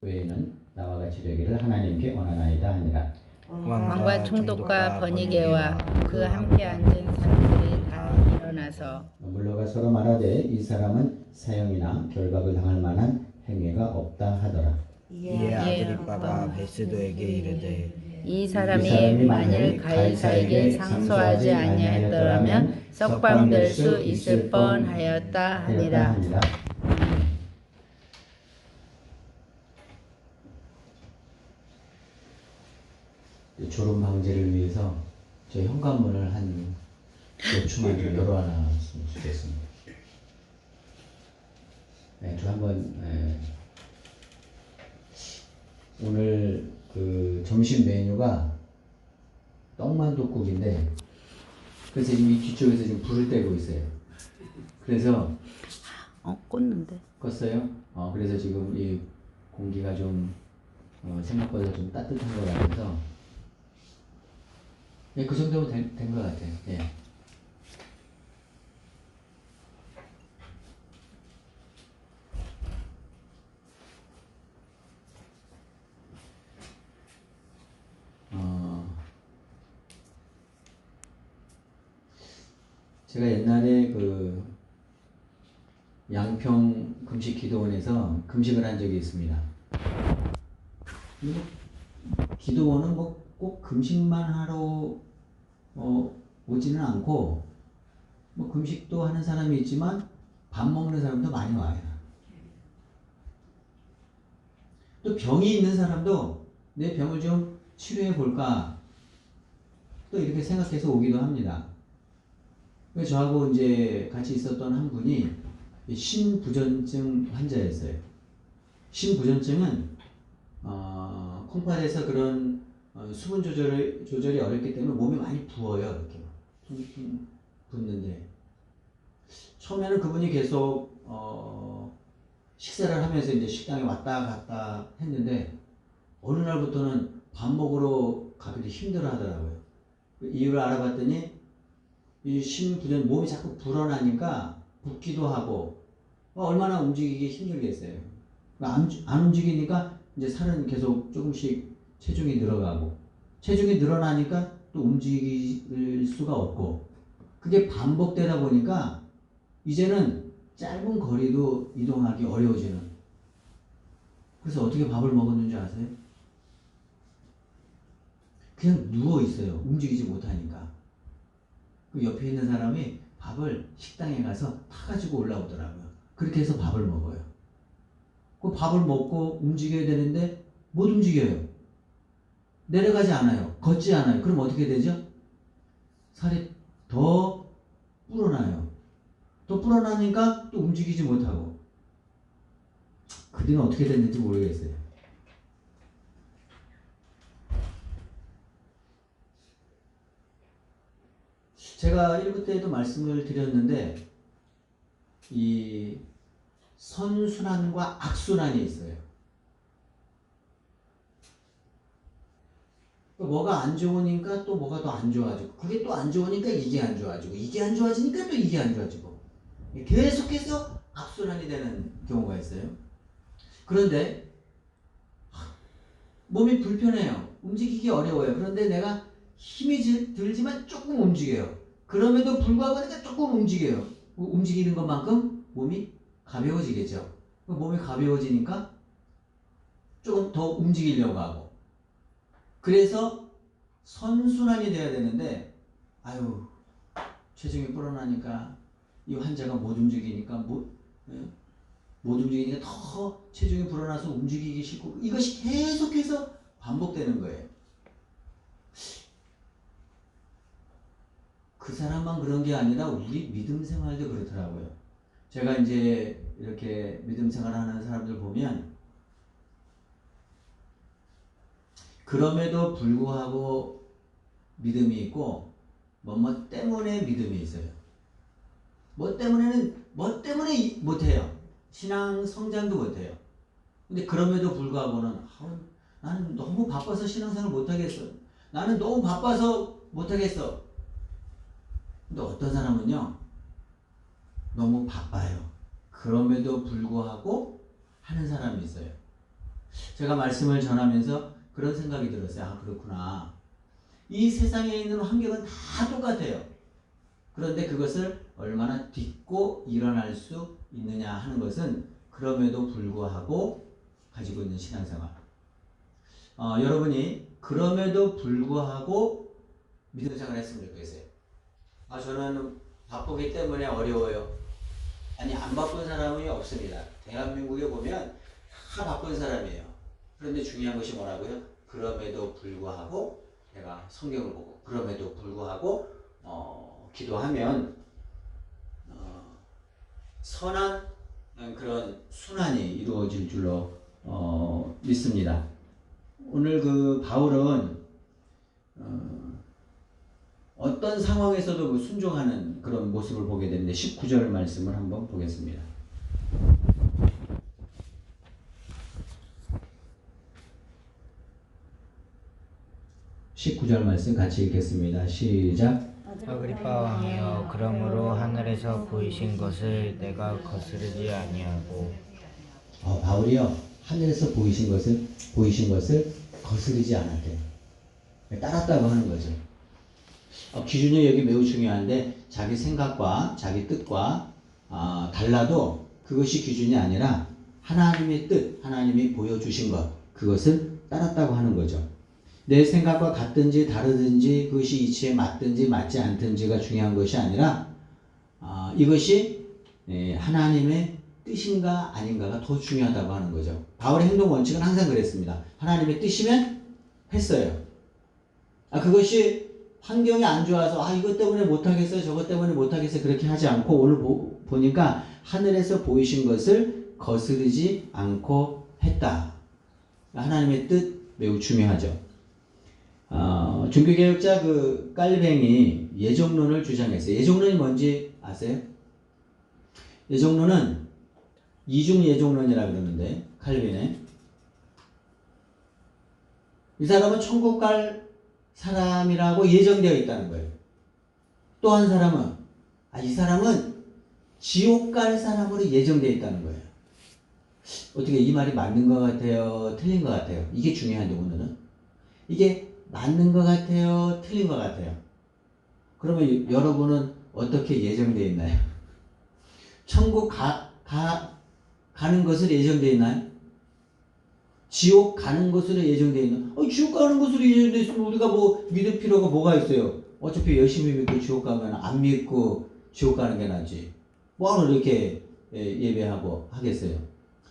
외에는 나와 같이 되기를 하나님께 원하나이다 하니라. 왕과 총독과 번이게와 그 함께 앉은 사람들이 다 일어나서 물러가 서로 말하되 이 사람은 사형이나 결박을 당할 만한 행위가 없다 하더라. 이에 아그리빠가 베스도에게 이르되 이 사람이 만일 가이사에게 상소하지 아니하였더라면 석방될 수 있을 뻔하였다 하니라. 졸음 방지를 위해서 저 현관문을 한 몇 주만 좀 열어놨으면 좋겠습니다. 네, 저 한번 오늘 그 점심 메뉴가 떡만둣국인데 그래서 지금 이 뒤쪽에서 지금 불을 떼고 있어요. 그래서 꽂는데. 껐어요? 그래서 지금 이 공기가 좀 생각보다 좀 따뜻한 것 같아서 예, 그 정도면 된 것 같아요. 예. 제가 옛날에 그 양평 금식기도원에서 금식을 한 적이 있습니다. 기도원은 뭐 꼭 금식만 하러 오지는 않고 뭐 금식도 하는 사람이 있지만 밥 먹는 사람도 많이 와요. 또 병이 있는 사람도 내 병을 좀 치료해 볼까 또 이렇게 생각해서 오기도 합니다. 그래서 저하고 이제 같이 있었던 한 분이 신부전증 환자였어요. 신부전증은 콩팥에서 그런 수분 조절이 어렵기 때문에 몸이 많이 부어요. 이렇게 퉁퉁 붓는데 처음에는 그분이 계속 식사를 하면서 이제 식당에 왔다 갔다 했는데 어느 날부터는 밥 먹으러 가기도 힘들어 하더라고요. 그 이유를 알아봤더니 이 신부전 몸이 자꾸 불어나니까 붓기도 하고 얼마나 움직이기 힘들겠어요. 안 움직이니까 이제 살은 계속 조금씩 체중이 늘어가고 체중이 늘어나니까 또 움직일 수가 없고 그게 반복되다 보니까 이제는 짧은 거리도 이동하기 어려워지는. 그래서 어떻게 밥을 먹었는지 아세요? 그냥 누워 있어요. 움직이지 못하니까. 그 옆에 있는 사람이 밥을 식당에 가서 타가지고 올라오더라고요. 그렇게 해서 밥을 먹어요. 그 밥을 먹고 움직여야 되는데 못 움직여요. 내려가지 않아요. 걷지 않아요. 그럼 어떻게 되죠? 살이 더 불어나요. 더 불어나니까 또 움직이지 못하고. 그 뒤는 어떻게 됐는지 모르겠어요. 제가 1부 때에도 말씀을 드렸는데 이 선순환과 악순환이 있어요. 뭐가 안 좋으니까 또 뭐가 더 안 좋아지고 그게 또 안 좋으니까 이게 안 좋아지고 이게 안 좋아지니까 또 이게 안 좋아지고 계속해서 악순환이 되는 경우가 있어요. 그런데 몸이 불편해요. 움직이기 어려워요. 그런데 내가 힘이 들지만 조금 움직여요. 그럼에도 불구하고 내가 조금 움직여요. 움직이는 것만큼 몸이 가벼워지겠죠. 몸이 가벼워지니까 조금 더 움직이려고 하고 그래서 선순환이 돼야 되는데 체중이 불어나니까 이 환자가 못 움직이니까 더 체중이 불어나서 움직이기 싫고 이것이 계속해서 반복되는 거예요. 그 사람만 그런 게 아니라 우리 믿음 생활도 그렇더라고요. 제가 이제 이렇게 믿음 생활하는 사람들 보면 그럼에도 불구하고 믿음이 있고 뭐 때문에 믿음이 있어요. 뭐 때문에 못해요. 신앙 성장도 못해요. 근데 그럼에도 불구하고는 나는 너무 바빠서 신앙생활 못하겠어. 나는 너무 바빠서 못하겠어. 근데 어떤 사람은요 너무 바빠요. 그럼에도 불구하고 하는 사람이 있어요. 제가 말씀을 전하면서 그런 생각이 들었어요. 아, 그렇구나. 이 세상에 있는 환경은 다 똑같아요. 그런데 그것을 얼마나 딛고 일어날 수 있느냐 하는 것은 그럼에도 불구하고 가지고 있는 신앙생활. 여러분이 그럼에도 불구하고 믿음 생활 했으면 좋겠어요. 저는 바쁘기 때문에 어려워요. 아니, 안 바쁜 사람이 없습니다. 대한민국에 보면 다 바쁜 사람이에요. 그런데 중요한 것이 뭐라고요? 그럼에도 불구하고 내가 성경을 보고 그럼에도 불구하고 기도하면 선한 그런 순환이 이루어질 줄로 믿습니다. 오늘 그 바울은 어떤 상황에서도 그 순종하는 그런 모습을 보게 되는데 19절 말씀을 한번 보겠습니다. 19절 말씀 같이 읽겠습니다. 시작. 아그리빠 왕이여, 그러므로 하늘에서 보이신 것을 내가 거스르지 아니하고. 바울이요, 하늘에서 보이신 것을 거스르지 않았대요. 따랐다고 하는 거죠. 기준이 여기 매우 중요한데 자기 생각과 자기 뜻과 달라도 그것이 기준이 아니라 하나님의 뜻, 하나님이 보여주신 것, 그것을 따랐다고 하는 거죠. 내 생각과 같든지 다르든지 그것이 이치에 맞든지 맞지 않든지가 중요한 것이 아니라 이것이 하나님의 뜻인가 아닌가가 더 중요하다고 하는 거죠. 바울의 행동 원칙은 항상 그랬습니다. 하나님의 뜻이면 했어요. 그것이 환경이 안 좋아서 이것 때문에 못하겠어요, 저것 때문에 못하겠어요, 그렇게 하지 않고 오늘 보니까 하늘에서 보이신 것을 거스르지 않고 했다. 하나님의 뜻 매우 중요하죠. 종교개혁자 그 깔뱅이 예정론을 주장했어요. 예정론이 뭔지 아세요? 예정론은 이중 예정론이라 그러는데 칼빈의 이 사람은 천국 갈 사람이라고 예정되어 있다는 거예요. 또 한 사람은 이 사람은 지옥 갈 사람으로 예정되어 있다는 거예요. 어떻게 이 말이 맞는 것 같아요? 틀린 것 같아요? 이게 중요한데 오늘은 이게 맞는 것 같아요? 틀린 것 같아요? 그러면 여러분은 어떻게 예정되어 있나요? 천국 가는 것으로 예정되어 있나요? 지옥 가는 것으로 예정되어 있나요? 지옥 가는 것으로 예정되어 있으면 우리가 뭐 믿을 필요가 뭐가 있어요? 어차피 열심히 믿고 지옥 가면 안 믿고 지옥 가는 게 낫지. 뭐하러 이렇게 예배하고 하겠어요?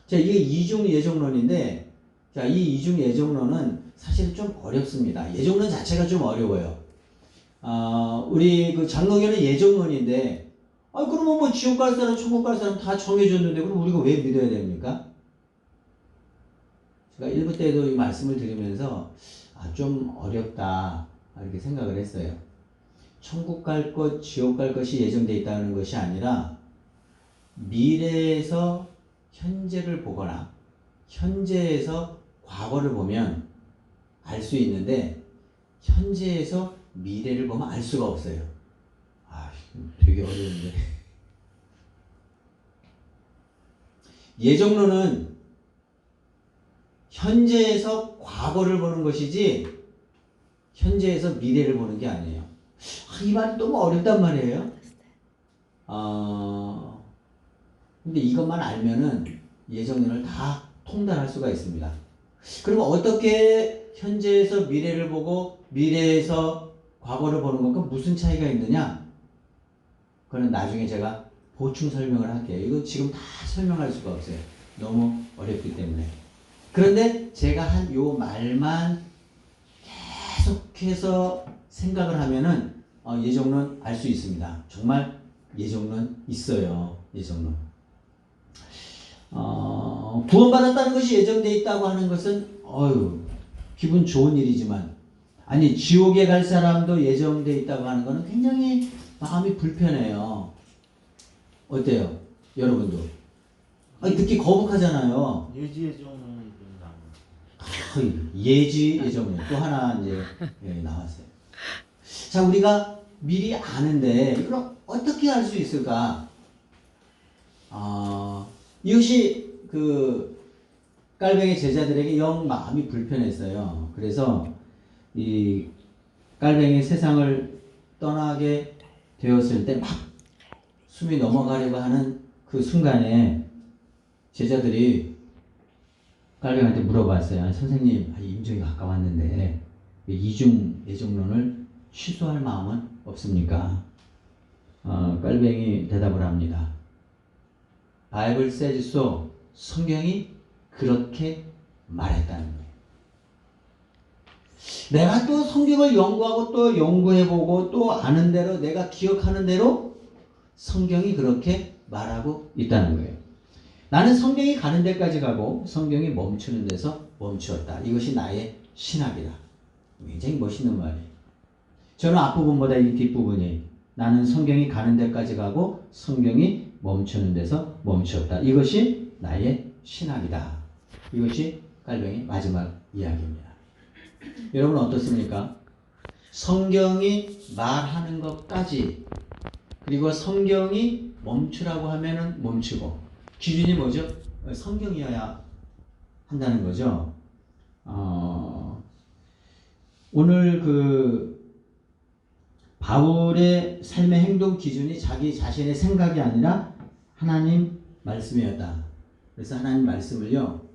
자, 이게 이중 예정론인데, 자, 이 이중 예정론은 사실은 좀 어렵습니다. 예정론 자체가 좀 어려워요. 우리 그 장로교는 예정론인데, 그러면 뭐 지옥 갈 사람, 천국 갈 사람 다 정해졌는데, 그럼 우리가 왜 믿어야 됩니까? 제가 1부 때도 이 말씀을 드리면서, 좀 어렵다, 이렇게 생각을 했어요. 천국 갈 것, 지옥 갈 것이 예정되어 있다는 것이 아니라, 미래에서 현재를 보거나, 현재에서 과거를 보면 알 수 있는데, 현재에서 미래를 보면 알 수가 없어요. 되게 어려운데. 예정론은 현재에서 과거를 보는 것이지, 현재에서 미래를 보는 게 아니에요. 이 말이 너무 어렵단 말이에요. 근데 이것만 알면은 예정론을 다 통달할 수가 있습니다. 그러면 어떻게 현재에서 미래를 보고 미래에서 과거를 보는 것과 무슨 차이가 있느냐? 그거는 나중에 제가 보충 설명을 할게요. 이거 지금 다 설명할 수가 없어요. 너무 어렵기 때문에. 그런데 제가 한 요 말만 계속해서 생각을 하면은 예정론 알 수 있습니다. 정말 예정론 있어요. 예정론. 구원받았다는 것이 예정되어 있다고 하는 것은 기분 좋은 일이지만, 아니 지옥에 갈 사람도 예정되어 있다고 하는 것은 굉장히 마음이 불편해요. 어때요? 여러분도? 듣기 거북하잖아요. 예지 예정론은 예지 예정론 또 하나 이제 나왔어요. 자, 우리가 미리 아는데 이걸 어떻게 알 수 있을까? 이것이 깔뱅이 제자들에게 영 마음이 불편했어요. 그래서 이 깔뱅이 세상을 떠나게 되었을 때 막 숨이 넘어가려고 하는 그 순간에 제자들이 깔뱅이한테 물어봤어요. 선생님, 임종이 가까웠는데 이중 예정론을 취소할 마음은 없습니까? 깔뱅이 대답을 합니다. Bible says so. 성경이 그렇게 말했다는 거예요. 내가 또 성경을 연구하고 또 연구해보고 또 아는 대로 내가 기억하는 대로 성경이 그렇게 말하고 있다는 거예요. 나는 성경이 가는 데까지 가고 성경이 멈추는 데서 멈추었다. 이것이 나의 신학이다. 굉장히 멋있는 말이에요. 저는 앞부분보다 이 뒷부분이 나는 성경이 가는 데까지 가고 성경이 멈추는 데서 멈추었다. 이것이 나의 신학이다. 이것이 깔뱅이 마지막 이야기입니다. 여러분 어떻습니까? 성경이 말하는 것까지 그리고 성경이 멈추라고 하면은 멈추고 기준이 뭐죠? 성경이어야 한다는 거죠. 오늘 그 바울의 삶의 행동 기준이 자기 자신의 생각이 아니라 하나님 말씀이었다. 그래서 하나님 말씀을요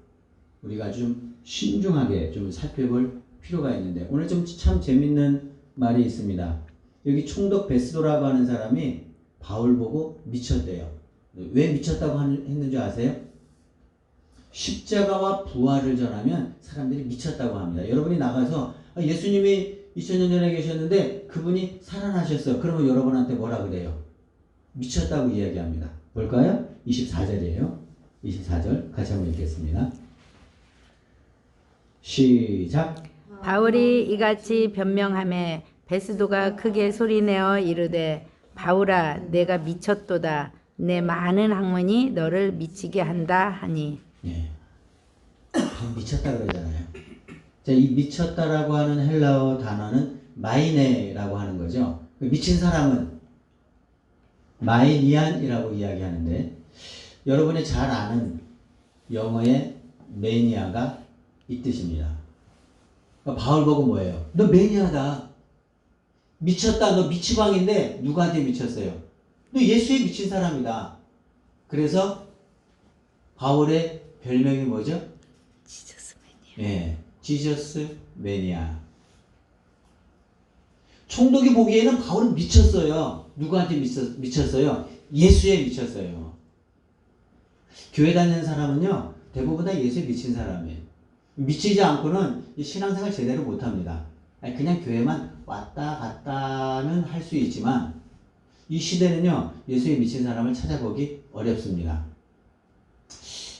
우리가 좀 신중하게 좀 살펴볼 필요가 있는데 오늘 좀 참 재밌는 말이 있습니다. 여기 총독 베스도라고 하는 사람이 바울 보고 미쳤대요. 왜 미쳤다고 했는 줄 아세요? 십자가와 부활을 전하면 사람들이 미쳤다고 합니다. 여러분이 나가서 예수님이 2000년 전에 계셨는데 그분이 살아나셨어. 그러면 여러분한테 뭐라 그래요? 미쳤다고 이야기합니다. 볼까요? 24절이에요. 24절 같이 한번 읽겠습니다. 시작. 바울이 이같이 변명하매 베스도가 크게 소리내어 이르되 바울아 내가 미쳤도다. 내 많은 학문이 너를 미치게 한다 하니. 예. 미쳤다 그러잖아요. 자, 이 미쳤다라고 하는 헬라어 단어는 마이네라고 하는 거죠. 미친 사람은 마이니안이라고 이야기하는데 여러분이 잘 아는 영어의 매니아가 이 뜻입니다. 바울 보고 뭐예요? 너 매니아다. 미쳤다. 너 미치광인데 누구한테 미쳤어요? 너 예수에 미친 사람이다. 그래서 바울의 별명이 뭐죠? 지저스 매니아. 예, 지저스 매니아. 총독이 보기에는 바울은 미쳤어요. 누구한테 미쳤어요? 예수에 미쳤어요. 교회 다니는 사람은요 대부분 다 예수에 미친 사람이에요. 미치지 않고는 이 신앙생활 제대로 못합니다. 그냥 교회만 왔다 갔다는 할 수 있지만 이 시대는요 예수에 미친 사람을 찾아보기 어렵습니다.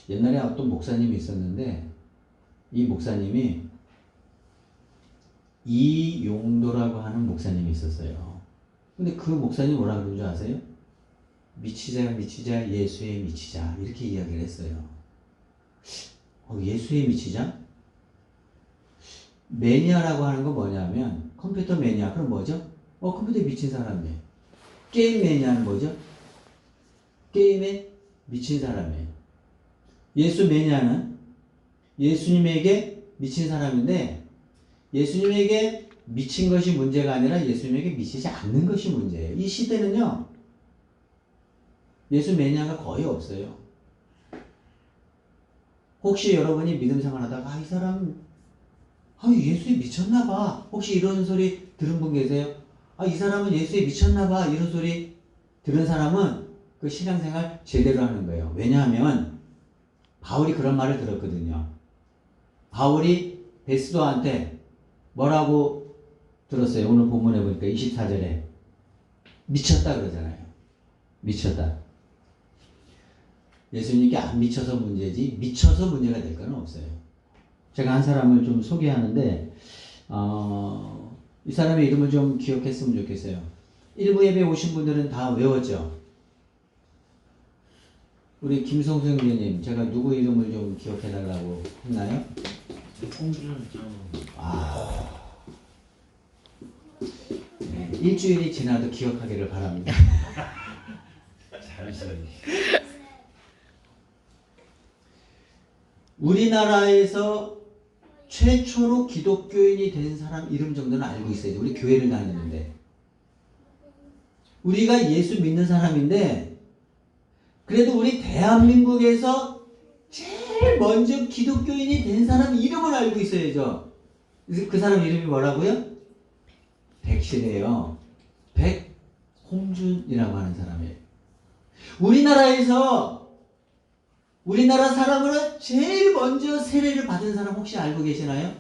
옛날에 어떤 목사님이 있었는데 이 목사님이 이용도라고 하는 목사님이 있었어요. 근데 그 목사님이 뭐라 그런 줄 아세요? 미치자 미치자 예수에 미치자 이렇게 이야기를 했어요. 예수에 미치자? 매니아라고 하는 건 뭐냐면 컴퓨터 매니아. 그럼 뭐죠? 컴퓨터에 미친 사람이에요. 게임 매니아는 뭐죠? 게임에 미친 사람이에요. 예수 매니아는 예수님에게 미친 사람인데 예수님에게 미친 것이 문제가 아니라 예수님에게 미치지 않는 것이 문제예요. 이 시대는요 예수 매니아가 거의 없어요. 혹시 여러분이 믿음 생활하다가 이 사람 예수에 미쳤나봐. 혹시 이런 소리 들은 분 계세요? 이 사람은 예수에 미쳤나봐. 이런 소리 들은 사람은 그 신앙생활 제대로 하는 거예요. 왜냐하면 바울이 그런 말을 들었거든요. 바울이 베스도한테 뭐라고 들었어요? 오늘 본문에 보니까 24절에 미쳤다 그러잖아요. 미쳤다. 예수님께 안 미쳐서 문제지 미쳐서 문제가 될 건 없어요. 제가 한 사람을 좀 소개하는데 이 사람의 이름을 좀 기억했으면 좋겠어요. 일부 예배 오신 분들은 다 외웠죠? 우리 김성수 형제님 제가 누구 이름을 좀 기억해달라고 했나요? 네, 일주일이 지나도 기억하기를 바랍니다. 우리나라에서 최초로 기독교인이 된 사람 이름 정도는 알고 있어야죠. 우리 교회를 다니는데. 우리가 예수 믿는 사람인데 그래도 우리 대한민국에서 제일 먼저 기독교인이 된 사람 이름을 알고 있어야죠. 그래서 그 사람 이름이 뭐라고요? 백신이에요. 백홍준이라고 하는 사람이에요. 우리나라 사람으로 제일 먼저 세례를 받은 사람 혹시 알고 계시나요?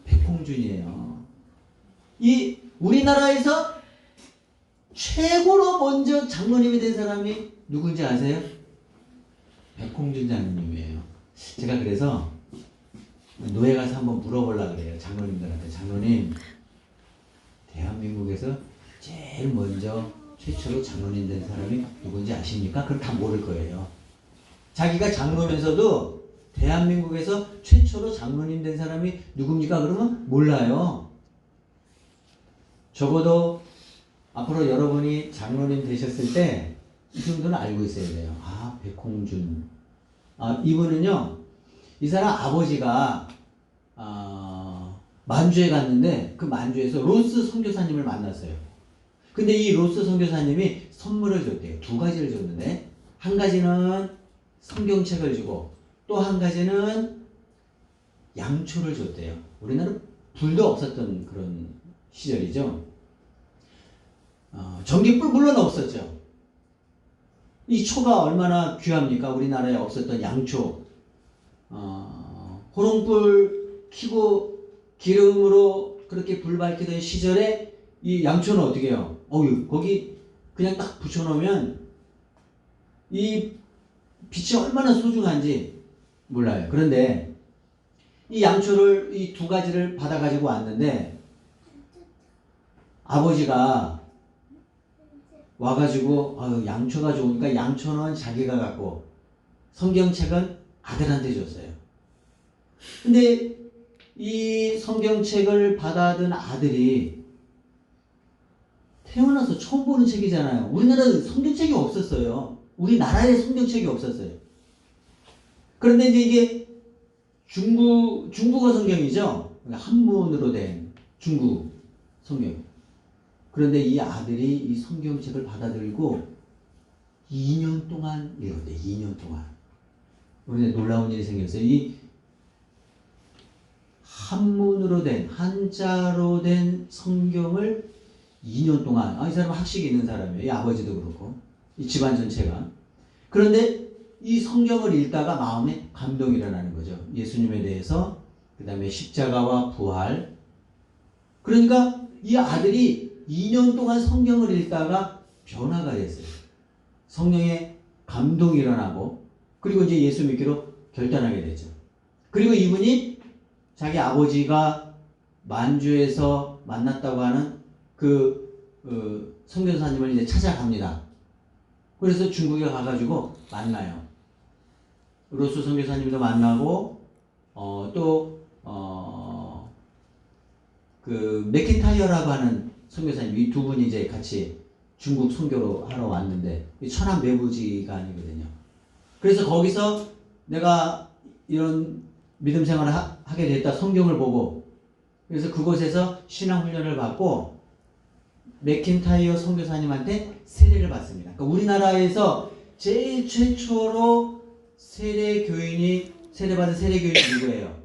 백홍준이에요. 이 우리나라에서 최고로 먼저 장로님이 된 사람이 누군지 아세요? 백홍준 장로님이에요. 제가 그래서 노예 가서 한번 물어보려고 그래요. 장로님들한테. 장로님, 대한민국에서 제일 먼저 최초로 장로님 된 사람이 누군지 아십니까? 그럼 다 모를 거예요. 자기가 장로면서도 대한민국에서 최초로 장로님 된 사람이 누굽니까? 그러면 몰라요. 적어도 앞으로 여러분이 장로님 되셨을 때 이 정도는 알고 있어야 돼요. 아, 백홍준. 아, 이분은요, 이 사람 아버지가 만주에 갔는데 그 만주에서 로스 선교사님을 만났어요. 근데 이 로스 선교사님이 선물을 줬대요. 두 가지를 줬는데 한 가지는 성경책을 주고 또 한 가지는 양초를 줬대요. 우리나라는 불도 없었던 그런 시절이죠. 전기불 물론 없었죠. 이 초가 얼마나 귀합니까? 우리나라에 없었던 양초. 호롱불 켜고 기름으로 그렇게 불 밝히던 시절에 이 양초는 어떻게 해요? 거기 그냥 딱 붙여놓으면 이 빛이 얼마나 소중한지 몰라요. 그런데 이 양초를 이 두 가지를 받아가지고 왔는데 아버지가 와가지고 양초가 좋으니까 양초는 자기가 갖고 성경책은 아들한테 줬어요. 근데 이 성경책을 받아든 아들이 태어나서 처음 보는 책이잖아요. 우리나라에 성경책이 없었어요. 우리나라에 성경책이 없었어요. 그런데 이제 이게 중국어 성경이죠. 한문으로 된 중국 성경. 그런데 이 아들이 이 성경책을 받아들고 2년 동안 읽었대. 2년 동안. 우리나라에 놀라운 일이 생겼어요. 이 한문으로 된, 한자로 된 성경을 2년 동안, 이 사람은 학식이 있는 사람이에요. 이 아버지도 그렇고, 이 집안 전체가. 그런데 이 성경을 읽다가 마음에 감동이 일어나는 거죠. 예수님에 대해서, 그 다음에 십자가와 부활. 그러니까 이 아들이 2년 동안 성경을 읽다가 변화가 됐어요. 성령의 감동이 일어나고, 그리고 이제 예수 믿기로 결단하게 되죠. 그리고 이분이 자기 아버지가 만주에서 만났다고 하는 그 선교사님을 이제 찾아갑니다. 그래서 중국에 가가지고 만나요. 로스 선교사님도 만나고 그 맥킨타이어라고 하는 선교사님, 이 두 분이 이제 같이 중국 선교로 하러 왔는데 천안 매부지간이거든요. 그래서 거기서 내가 이런 믿음 생활을 하게 됐다. 성경을 보고 그래서 그곳에서 신앙 훈련을 받고 맥킨타이어 선교사님한테 세례를 받습니다. 그러니까 우리나라에서 제일 최초로 세례받은 세례교인이 누구예요?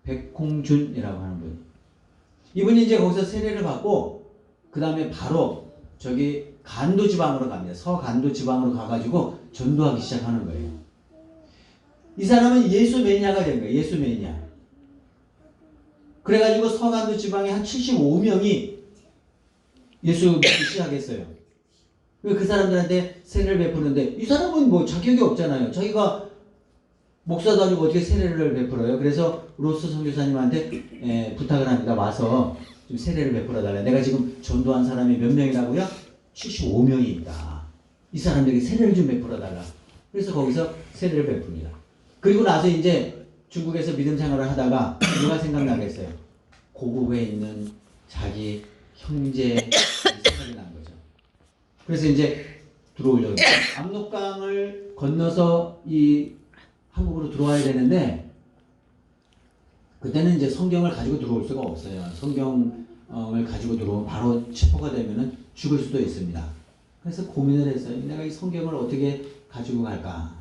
백홍준이라고 하는 분. 이분이 이제 거기서 세례를 받고 그 다음에 바로 저기 간도 지방으로 갑니다. 서간도 지방으로 가가지고 전도하기 시작하는 거예요. 이 사람은 예수 매니아가 된 거예요. 예수 매니아. 그래가지고 서간도 지방에 한 75명이 예수 믿기 시작했어요. 그 사람들한테 세례를 베푸는데 이 사람은 뭐 자격이 없잖아요. 자기가 목사도 아니고 어떻게 세례를 베풀어요. 그래서 로스 선교사님한테 부탁을 합니다. 와서 좀 세례를 베풀어 달라. 내가 지금 전도한 사람이 몇 명이라고요? 75명입니다. 이 사람들에게 세례를 좀 베풀어 달라. 그래서 거기서 세례를 베풉니다. 그리고 나서 이제 중국에서 믿음 생활을 하다가 누가 생각나겠어요? 고국에 있는 자기 형제 생각이 난 거죠. 그래서 이제 들어오려고 압록강을 건너서 이 한국으로 들어와야 되는데 그때는 이제 성경을 가지고 들어올 수가 없어요. 성경을 가지고 들어오면 바로 체포가 되면은 죽을 수도 있습니다. 그래서 고민을 했어요. 내가 이 성경을 어떻게 가지고 갈까?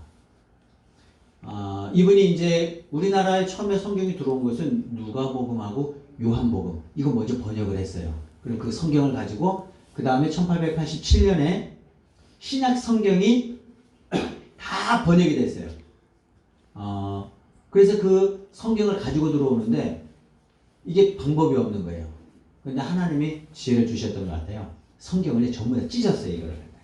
이분이 이제 우리나라에 처음에 성경이 들어온 것은 누가복음하고 요한복음 이거 먼저 번역을 했어요. 그리고 그 성경을 가지고 그 다음에 1887년에 신약 성경이 다 번역이 됐어요. 그래서 그 성경을 가지고 들어오는데 이게 방법이 없는 거예요. 근데 하나님이 지혜를 주셨던 것 같아요. 성경을 전부 다 찢었어요. 이거를 갖다가.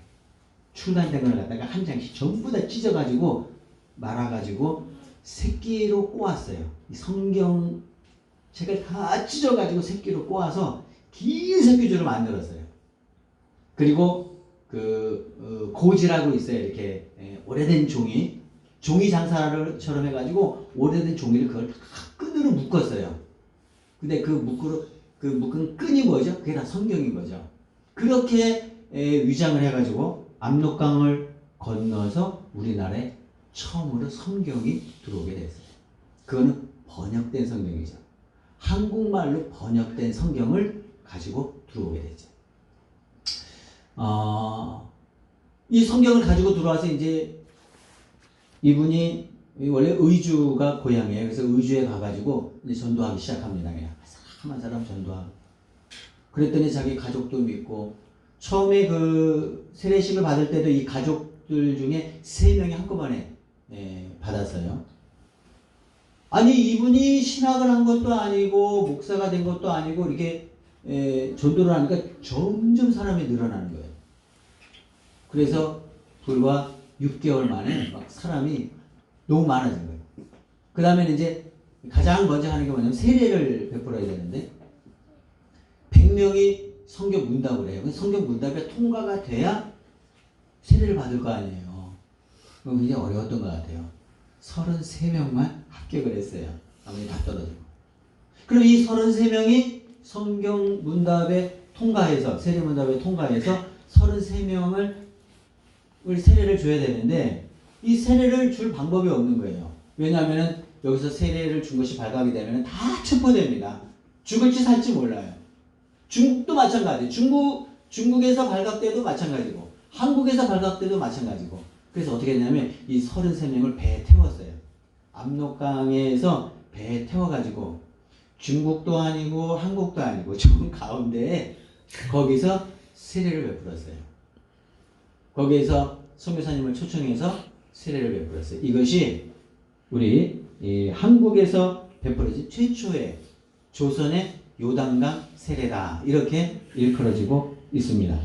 출간된 걸 갖다가 한 장씩 전부 다 찢어가지고 말아가지고 새끼로 꼬았어요. 이 성경 책을 다 찢어가지고 새끼로 꼬아서 긴 새끼줄을 만들었어요. 그리고 고지라고 있어요. 이렇게 오래된 종이 장사처럼 해가지고 오래된 종이를 그걸 다 끈으로 묶었어요. 근데 그 묶은 끈이 뭐죠? 그게 다 성경인 거죠. 그렇게 위장을 해가지고 압록강을 건너서 우리나라에 처음으로 성경이 들어오게 됐어요. 그거는 번역된 성경이죠. 한국말로 번역된 성경을 가지고 들어오게 됐죠. 이 성경을 가지고 들어와서 이제 이분이 원래 의주가 고향이에요. 그래서 의주에 가가지고 이제 전도하기 시작합니다. 그냥 한 사람 전도하고. 그랬더니 자기 가족도 믿고 처음에 그 세례식을 받을 때도 이 가족들 중에 3명이 한꺼번에 받았어요. 아니 이분이 신학을 한 것도 아니고 목사가 된 것도 아니고 이렇게 전도를 하니까 점점 사람이 늘어나는 거예요. 그래서 불과 6개월 만에 막 사람이 너무 많아진 거예요. 그 다음에는 이제 가장 먼저 하는 게 뭐냐면 세례를 베풀어야 되는데 100명이 성경 문답을 해요. 성경 문답에 통과가 돼야 세례를 받을 거 아니에요. 그럼 굉장히 어려웠던 것 같아요. 33명만 합격을 했어요. 나머지 다 떨어지고. 그럼 이 33명이 성경 문답에 통과해서 세례 문답에 통과해서 33명을 세례를 줘야 되는데 이 세례를 줄 방법이 없는 거예요. 왜냐하면 여기서 세례를 준 것이 발각이 되면 다 체포됩니다. 죽을지 살지 몰라요. 중국도 마찬가지예요. 중국에서 발각돼도 마찬가지고 한국에서 발각돼도 마찬가지고. 그래서 어떻게 했냐면 이 33명을 배에 태웠어요. 압록강에서 배에 태워가지고 중국도 아니고 한국도 아니고 좀 가운데에 거기서 세례를 베풀었어요. 거기에서 선교사님을 초청해서 세례를 베풀었어요. 이것이 우리 한국에서 베풀어진 최초의 조선의 요단강 세례다. 이렇게 일컬어지고 있습니다.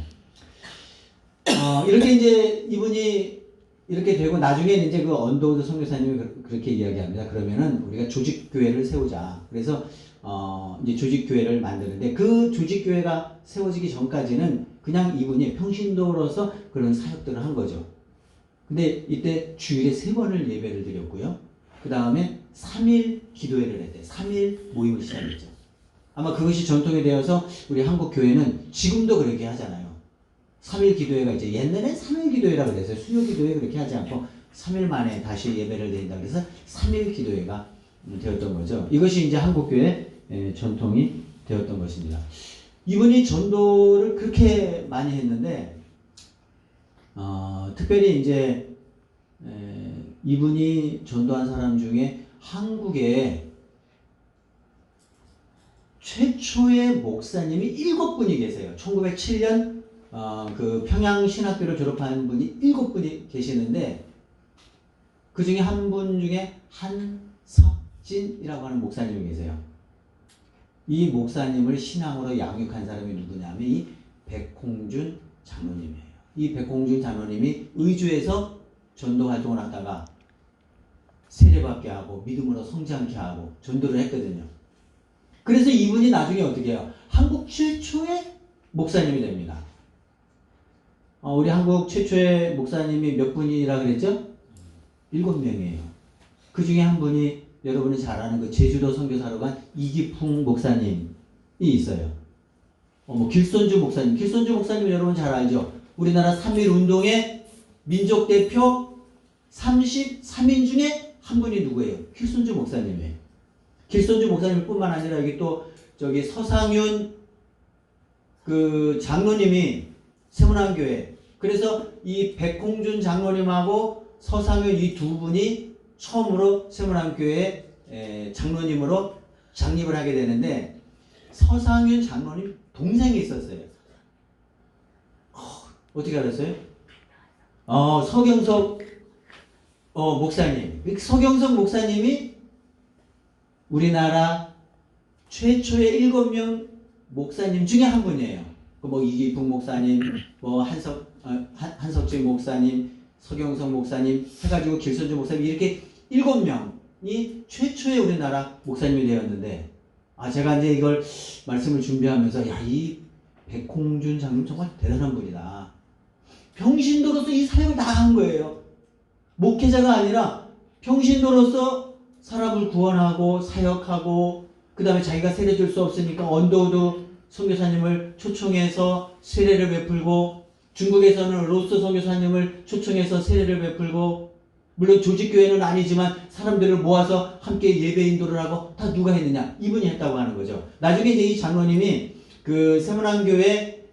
이렇게 이제 이분이 이렇게 되고 나중에 이제 그 언더우드 선교사님이 그렇게 이야기합니다. 그러면은 우리가 조직교회를 세우자. 그래서 이제 조직교회를 만드는데 그 조직교회가 세워지기 전까지는 그냥 이분이 평신도로서 그런 사역들을 한 거죠. 근데 이때 주일에 3번을 예배를 드렸고요. 그 다음에 3일 기도회를 했대요. 3일 모임을 시작했죠. 아마 그것이 전통이 되어서 우리 한국 교회는 지금도 그렇게 하잖아요. 3일 기도회가 이제 옛날엔 3일 기도회라고 그랬어요. 수요 기도회 그렇게 하지 않고 3일 만에 다시 예배를 드린다 그래서 3일 기도회가 되었던 거죠. 이것이 이제 한국 교회 전통이 되었던 것입니다. 이분이 전도를 그렇게 많이 했는데 특별히 이제 이분이 전도한 사람 중에 한국에 최초의 목사님이 7분이 계세요. 1907년 그 평양신학교를 졸업한 분이 7분이 계시는데 그 중에 한 분 중에 한석진이라고 하는 목사님이 계세요. 이 목사님을 신앙으로 양육한 사람이 누구냐면 이 백홍준 장로님이에요. 이 백홍준 장로님이 의주에서 전도 활동을 하다가 세례받게 하고 믿음으로 성장케 하고 전도를 했거든요. 그래서 이분이 나중에 어떻게 해요? 한국 최초의 목사님이 됩니다. 우리 한국 최초의 목사님이 몇 분이라 그랬죠? 7명이에요. 그 중에 한 분이 여러분이 잘 아는 그 제주도 선교사로 간 이기풍 목사님이 있어요. 길손주 목사님. 길손주 목사님 여러분 잘 알죠? 우리나라 3.1 운동의 민족 대표 33인 중에 한 분이 누구예요? 길손주 목사님이에요. 길손주 목사님뿐만 아니라 여기 또 저기 서상윤 그 장로님이 세문안교회. 그래서 이 백홍준 장로님하고 서상윤 이 두 분이 처음으로 세문안교회 장로님으로 창립을 하게 되는데 서상윤 장로님 동생이 있었어요. 어떻게 알았어요? 서경석 목사님. 서경석 목사님이 우리나라 최초의 7명 목사님 중에 한 분이에요. 뭐 이기풍 목사님, 뭐 한석진 목사님, 서경석 목사님 해가지고 길손주 목사님 이렇게 7명이 최초의 우리나라 목사님이 되었는데 제가 이제 이걸 말씀을 준비하면서 이 백홍준 장로님 정말 대단한 분이다. 평신도로서 이 사역을 다 한 거예요. 목회자가 아니라 평신도로서 사람을 구원하고 사역하고 그 다음에 자기가 세례 줄 수 없으니까 언더우드 선교사님을 초청해서 세례를 베풀고 중국에서는 로스 선교사님을 초청해서 세례를 베풀고 물론 조직교회는 아니지만 사람들을 모아서 함께 예배 인도를 하고 다 누가 했느냐? 이분이 했다고 하는 거죠. 나중에 이제 이 장로님이 그 세문안교회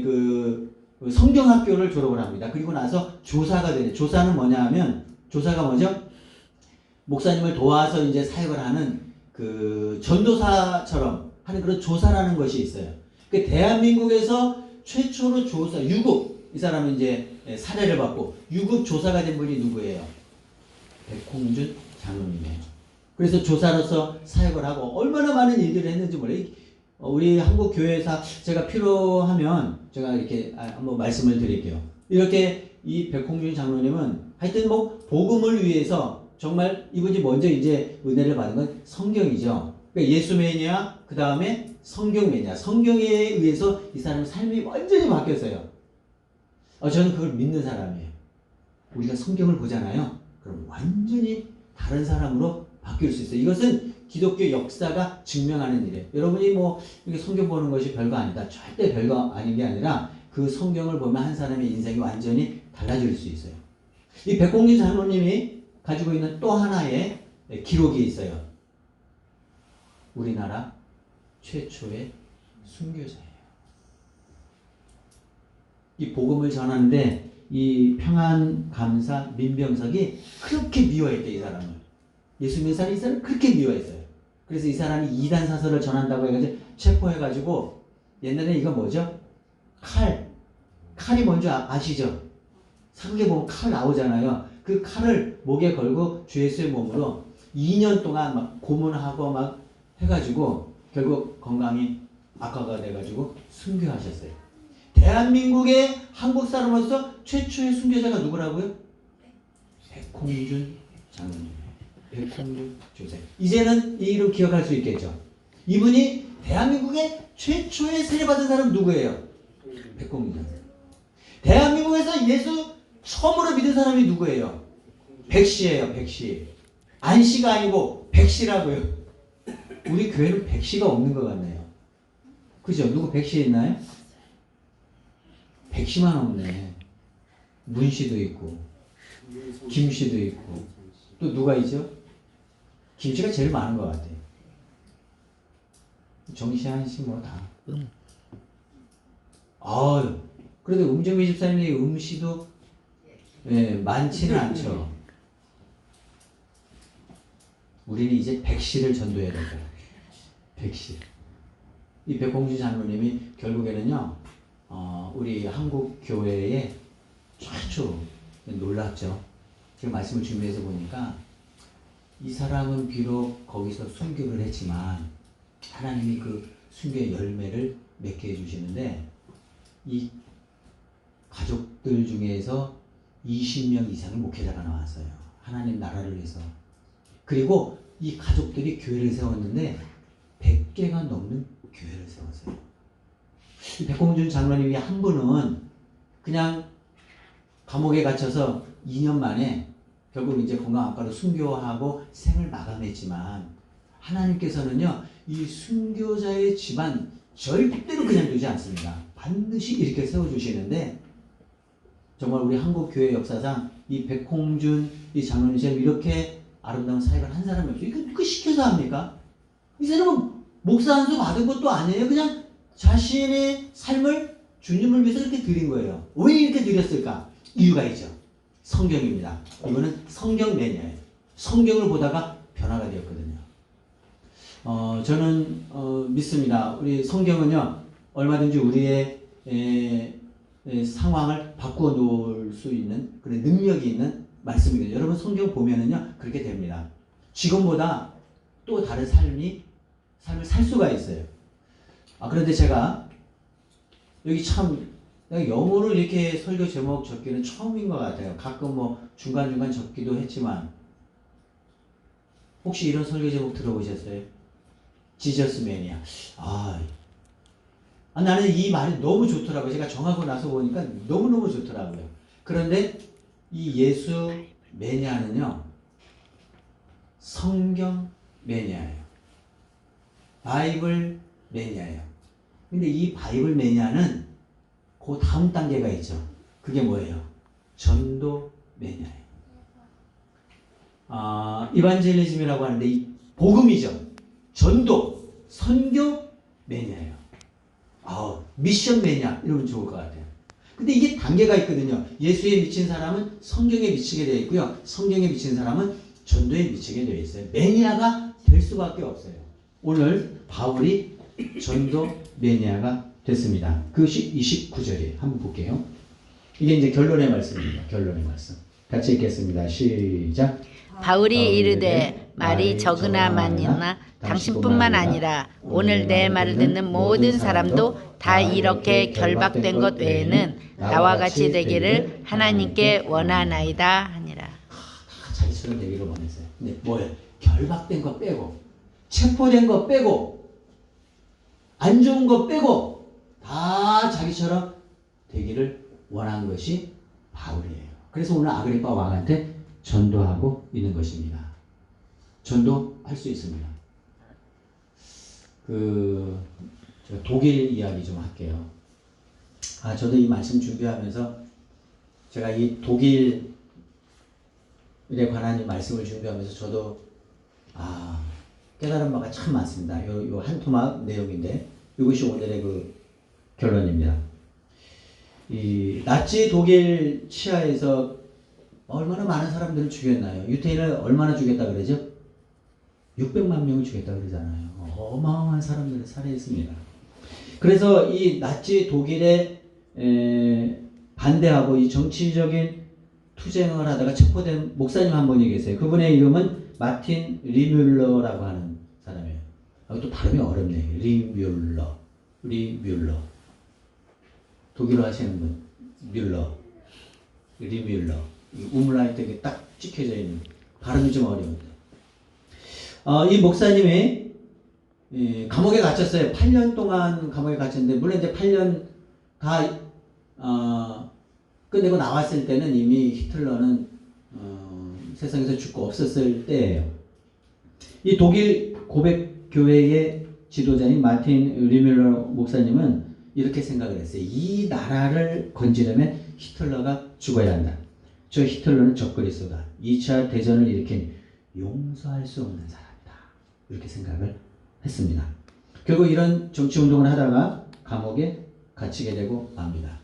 그 성경학교를 졸업을 합니다. 그리고 나서 조사가 되네. 조사는 뭐냐 하면 조사가 뭐죠? 목사님을 도와서 이제 사역을 하는 그 전도사처럼 하는 그런 조사라는 것이 있어요. 그 대한민국에서 최초로 조사, 유급, 이 사람은 이제 사례를 받고 유급 조사가 된 분이 누구예요? 백홍준 장로님이에요. 그래서 조사로서 사역을 하고 얼마나 많은 일들을 했는지 몰라요. 우리 한국 교회에서 제가 필요하면 제가 이렇게 한번 말씀을 드릴게요. 이렇게 이 백홍준 장로님은 하여튼 뭐 복음을 위해서 정말 이분이 먼저 이제 은혜를 받은 건 성경이죠. 그러니까 예수 매니아, 그 다음에 성경 매니아. 성경에 의해서 이 사람의 삶이 완전히 바뀌었어요. 저는 그걸 믿는 사람이에요. 우리가 성경을 보잖아요. 그럼 완전히 다른 사람으로 바뀔 수 있어요. 이것은 기독교 역사가 증명하는 일이에요. 여러분이 뭐 이렇게 성경 보는 것이 별거 아니다. 절대 별거 아닌 게 아니라 그 성경을 보면 한 사람의 인생이 완전히 달라질 수 있어요. 이 백홍준 장로님이 가지고 있는 또 하나의 기록이 있어요. 우리나라 최초의 순교자예요. 이 복음을 전하는데 이 평안감사 민병석이 그렇게 미워했대, 이 사람을. 예수 믿는 사람이 이 사람을 그렇게 미워했어요. 그래서 이 사람이 이단 사설을 전한다고 해가지고 체포해가지고 옛날에 이거 뭐죠? 칼이 뭔지 아시죠? 사극에 보면 칼 나오잖아요. 그 칼을 목에 걸고 주 예수의 몸으로 2년 동안 막 고문하고 막 해가지고 결국 건강이 악화가 돼가지고 순교하셨어요. 대한민국의 한국 사람으로서 최초의 순교자가 누구라고요? 백홍준 장로님. 백홍준 조세. 이제는 이 이름 기억할 수 있겠죠. 이분이 대한민국의 최초의 세례받은 사람 누구예요? 백홍준. 대한민국에서 예수 처음으로 믿은 사람이 누구예요? 백씨예요. 백씨. 안씨가 아니고 백씨라고요. 우리 교회는 백씨가 없는 것 같네요. 그죠? 누구 백씨 있나요? 백씨만 없네. 문씨도 있고 김씨도 있고 또 누가 있죠? 김씨가 제일 많은 것 같아요. 정씨, 한씨 뭐 다. 그래도 음정미 집사님이 음씨도 많지는 않죠. 우리는 이제 백씨를 전도해야 될 거예요. 백씨. 이 백홍준 장로님이 결국에는요, 우리 한국 교회의 최초 놀랍죠. 지금 말씀을 준비해서 보니까 이 사람은 비록 거기서 순교를 했지만 하나님이 그 순교의 열매를 맺게 해주시는데 이 가족들 중에서 20명 이상의 목회자가 나왔어요. 하나님 나라를 위해서. 그리고 이 가족들이 교회를 세웠는데 100개가 넘는 교회를 세웠어요. 이 백홍준 장로님이 한 분은 그냥 감옥에 갇혀서 2년 만에 결국 이제 건강학과로 순교하고 생을 마감했지만 하나님께서는요, 이 순교자의 집안 절대로 그냥 두지 않습니다. 반드시 이렇게 세워주시는데 정말 우리 한국 교회 역사상 이 백홍준 이 장로님처럼 이렇게 아름다운 사역을 한 사람이 없어요. 이거 누가 시켜서 합니까? 이 사람은 목사 안수 받은 것도 아니에요. 그냥 자신의 삶을 주님을 위해서 이렇게 드린 거예요. 왜 이렇게 드렸을까? 이유가 있죠. 성경입니다. 이거는 성경 매니아예요. 성경을 보다가 변화가 되었거든요. 저는 믿습니다. 우리 성경은요, 얼마든지 우리의 상황을 바꾸어 놓을 수 있는 그런 능력이 있는 말씀이거든요. 여러분 성경 보면은요, 그렇게 됩니다. 지금보다 또 다른 삶을 살 수가 있어요. 그런데 제가 여기 참 영어로 이렇게 설교 제목 적기는 처음인 것 같아요. 가끔 뭐 중간중간 적기도 했지만, 혹시 이런 설교 제목 들어보셨어요? 지저스 매니아. 나는 이 말이 너무 좋더라고요. 제가 정하고 나서 보니까 너무너무 좋더라고요. 그런데 이 예수 매니아는요, 성경 매니아예요. 바이블 매니아예요. 근데 이 바이블 매니아는 그 다음 단계가 있죠. 그게 뭐예요? 전도 매니아예요. 이반젤리즘이라고 하는데 이 복음이죠. 전도, 선교 매니아예요. 미션 매니아 이러면 좋을 것 같아요. 근데 이게 단계가 있거든요. 예수에 미친 사람은 성경에 미치게 되어 있고요. 성경에 미친 사람은 전도에 미치게 되어 있어요. 매니아가 될 수밖에 없어요. 오늘 바울이 전도 매니아가 됐습니다. 그것이 29절이에요. 한번 볼게요. 이게 이제 결론의 말씀입니다. 결론의 말씀. 같이 읽겠습니다. 시작. 바울이 이르되 말이 적으나 많으나 당신뿐만 아니라 오늘 내 말을 듣는 모든 사람도 다 이렇게 결박된 것 외에는 나와 같이 되기를 하나님께 원하나이다 하니라. 자기처럼 되기를 원했어요. 근데 뭐예요? 결박된 거 빼고, 체포된 거 빼고, 안 좋은 거 빼고 다 자기처럼 되기를 원한 것이 바울이에요. 그래서 오늘 아그리파 왕한테 전도하고 있는 것입니다. 전도할 수 있습니다. 제가 독일 이야기 좀 할게요. 저도 이 말씀 준비하면서 제가 이 독일에 관한 이 말씀을 준비하면서 저도 깨달은 바가 참 많습니다. 요 한 토막 내용인데 이것이 오늘의 그 결론입니다. 이 나치 독일 치하에서 얼마나 많은 사람들을 죽였나요? 유태인을 얼마나 죽였다 그러죠? 600만 명을 죽였다 그러잖아요. 어마어마한 사람들을 살해했습니다. 그래서 이 나치 독일에 반대하고 이 정치적인 투쟁을 하다가 체포된 목사님 한 분이 계세요. 그분의 이름은 마틴 리뮬러라고 하는 사람이에요. 또 발음이 어렵네요. 리뮬러. 독일어 하시는 분. 리뮬러. 우물라이트 이렇게 딱 찍혀져 있는, 발음이 좀 어려운데. 이 목사님이 감옥에 갇혔어요. 8년 동안 감옥에 갇혔는데, 물론 이제 8년 다 끝내고 나왔을 때는 이미 히틀러는 세상에서 죽고 없었을 때예요. 이 독일 고백교회의 지도자인 마틴 리뮬러 목사님은 이렇게 생각을 했어요. 이 나라를 건지려면 히틀러가 죽어야 한다. 저 히틀러는 적그리스도다. 2차 대전을 일으킨 용서할 수 없는 사람이다. 이렇게 생각을 했습니다. 결국 이런 정치운동을 하다가 감옥에 갇히게 되고 맙니다.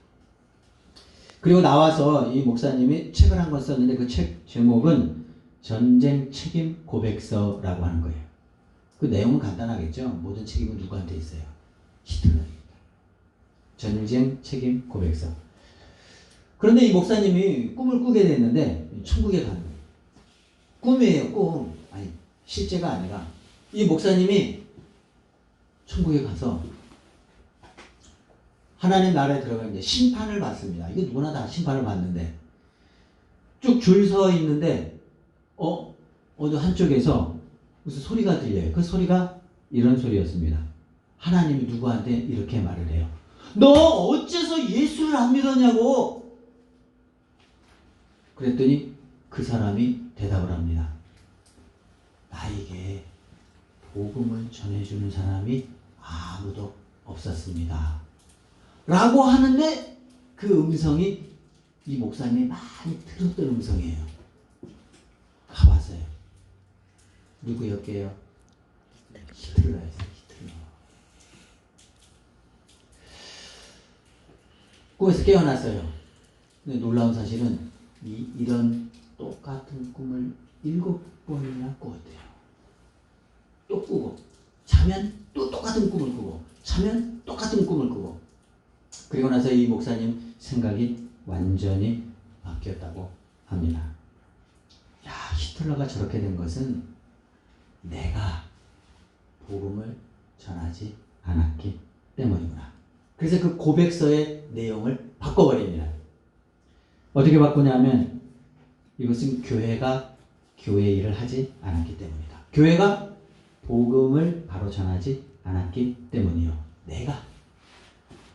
그리고 나와서 이 목사님이 책을 한 권 썼는데 그 책 제목은 전쟁 책임 고백서라고 하는 거예요. 그 내용은 간단하겠죠. 모든 책임은 누구한테 있어요? 히틀러입니다. 전쟁 책임 고백서. 그런데 이 목사님이 꿈을 꾸게 됐는데 천국에 가는 거예요. 꿈이에요, 꿈. 아니, 실제가 아니라 이 목사님이 천국에 가서 하나님 나라에 들어가 이제 심판을 받습니다. 이게 누구나 다 심판을 받는데 쭉 줄 서 있는데 어느 한쪽에서 무슨 소리가 들려요. 그 소리가 이런 소리였습니다. 하나님이 누구한테 이렇게 말을 해요. 너 어째서 예수를 안 믿었냐고. 그랬더니 그 사람이 대답을 합니다. 나에게 복음을 전해주는 사람이 아무도 없었습니다. 라고 하는데 그 음성이 이 목사님이 많이 들었던 음성이에요. 가봤어요. 누구였게요? 히틀러였어요. 히틀러. 꿈에서 깨어났어요. 근데 놀라운 사실은 이런 똑같은 꿈을 7번이나 꾸었대요. 또 꾸고 자면 또 똑같은 꿈을 꾸고 자면 똑같은 꿈을 꾸고. 그리고 나서 이 목사님 생각이 완전히 바뀌었다고 합니다. 야, 히틀러가 저렇게 된 것은 내가 복음을 전하지 않았기 때문이구나. 그래서 그 고백서의 내용을 바꿔버립니다. 어떻게 바꾸냐면 이것은 교회가 교회 일을 하지 않았기 때문이다. 교회가 복음을 바로 전하지 않았기 때문이요. 내가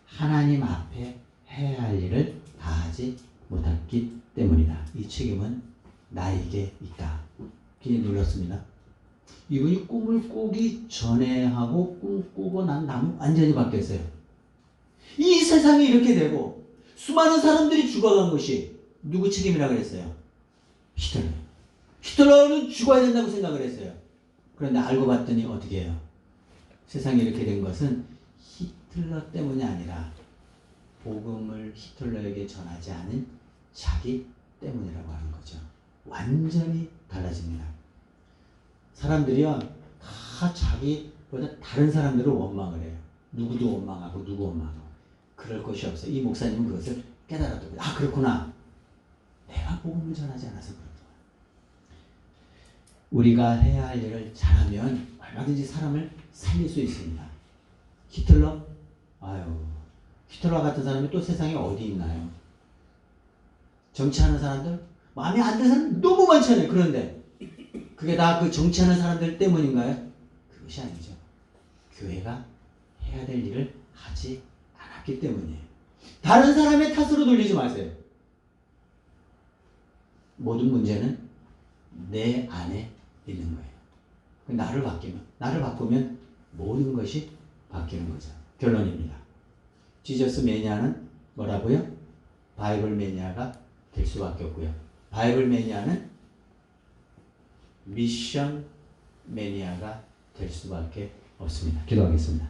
하나님 앞에 해야 할 일을 다하지 못했기 때문이다. 이 책임은 나에게 있다. 굉장히 놀랐습니다. 이분이 꿈을 꾸기 전에 하고 꿈 꾸고 난 다음 완전히 바뀌었어요. 이 세상이 이렇게 되고 수많은 사람들이 죽어간 것이 누구 책임이라고 그랬어요? 히틀러. 히틀러는 죽어야 된다고 생각을 했어요. 그런데 알고 봤더니 어떻게 해요? 세상이 이렇게 된 것은 히틀러 때문이 아니라 복음을 히틀러에게 전하지 않은 자기 때문이라고 하는 거죠. 완전히 달라집니다. 사람들이요 다 자기보다 다른 사람들을 원망을 해요. 누구도 원망하고 누구 원망하고. 그럴 것이 없어요. 이 목사님은 그것을 깨달았더군요. 아, 그렇구나. 내가 복음을 전하지 않아서 그렇구나. 우리가 해야 할 일을 잘하면 얼마든지 사람을 살릴 수 있습니다. 히틀러? 아유, 히틀러 같은 사람이 또 세상에 어디 있나요? 정치하는 사람들? 마음에 안 드는 사람 너무 많잖아요. 그런데 그게 다 그 정치하는 사람들 때문인가요? 그것이 아니죠. 교회가 해야 될 일을 하지 않았기 때문이에요. 다른 사람의 탓으로 돌리지 마세요. 모든 문제는 내 안에 있는 거예요. 나를 바꾸면 모든 것이 바뀌는 거죠. 결론입니다. 지저스 매니아는 뭐라고요? 바이블 매니아가 될 수밖에 없고요. 바이블 매니아는 미션 매니아가 될 수밖에 없습니다. 기도하겠습니다.